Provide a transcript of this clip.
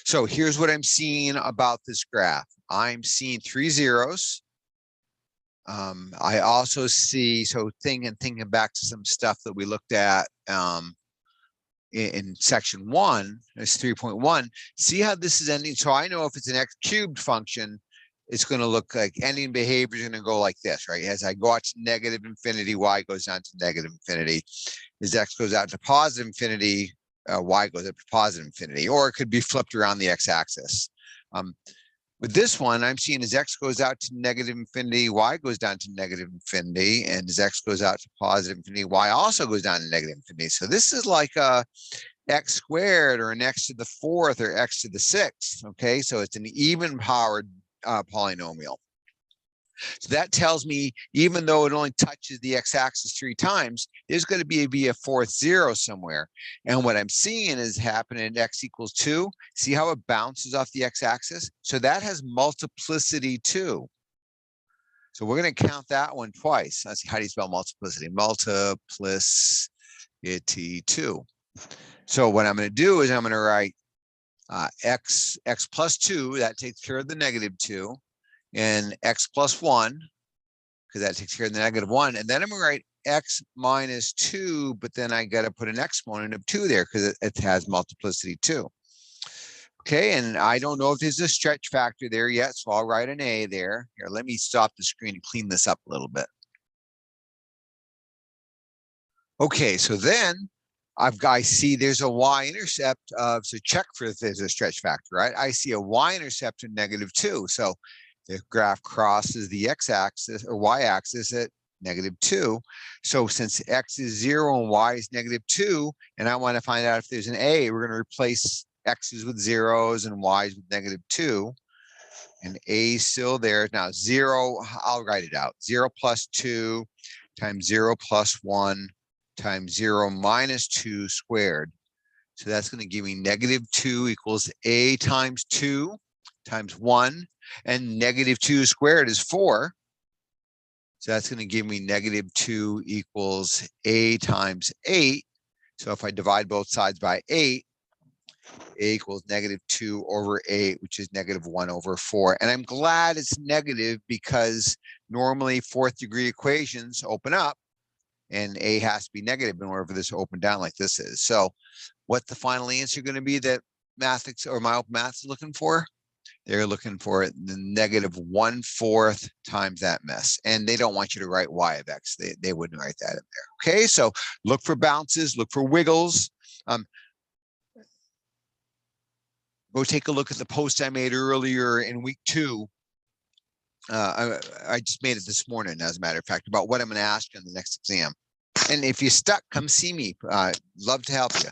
So here's what I'm seeing about this graph. I'm seeing 3 zeros. I also see, so thinking back to some stuff that we looked at in section 1, it's 3.1. See how this is ending? So I know if it's an x cubed function, it's going to look like ending behavior is going to go like this, right? As I go out to negative infinity, y goes down to negative infinity. As x goes out to positive infinity, y goes up to positive infinity, or it could be flipped around the x-axis. With this one, I'm seeing as x goes out to negative infinity, y goes down to negative infinity, and as x goes out to positive infinity, y also goes down to negative infinity. So this is like a x squared or an x to the 4th or x to the 6th, okay? So it's an even powered polynomial. So that tells me, even though it only touches the x-axis 3 times, there's going to be a 4th zero somewhere. And what I'm seeing is happening at x equals 2. See how it bounces off the x-axis? So that has multiplicity 2. So we're going to count that one twice. Let's see, how do you spell multiplicity? Multiplicity 2. So what I'm going to do is I'm going to write x plus 2. That takes care of the negative 2. And x plus 1, because that takes care of the negative 1. And then I'm going to write x minus 2, but then I got to put an exponent of 2 there because it has multiplicity 2. Okay, and I don't know if there's a stretch factor there yet, so I'll write an A there. Here, let me stop the screen and clean this up a little bit. Okay, so then I see there's a y-intercept of, so check for if there's a stretch factor, right? I see a y-intercept of negative 2. So the graph crosses the x-axis or y-axis at negative 2. So since x is 0 and y is negative 2, and I want to find out if there's an A, we're going to replace x's with zeros and y's with negative 2. And A is still there. Now 0, I'll write it out. 0 plus 2 times 0 plus 1 times 0 minus 2 squared. So that's going to give me negative 2 equals A times 2 times 1. And negative 2 squared is 4. So that's going to give me negative 2 equals A times 8. So if I divide both sides by 8, A equals negative 2 over 8, which is negative 1 over 4. And I'm glad it's negative because normally 4th degree equations open up and A has to be negative in order for this to open down like this is. So what the final answer going to be that Mathix or my open math is looking for? They're looking for the negative 1/4 times that mess. And they don't want you to write y of x. They wouldn't write that in there. Okay, so look for bounces, look for wiggles. Go take a look at the post I made earlier in week 2. I just made it this morning, as a matter of fact, about what I'm going to ask you in the next exam. And if you're stuck, come see me. Love to help you.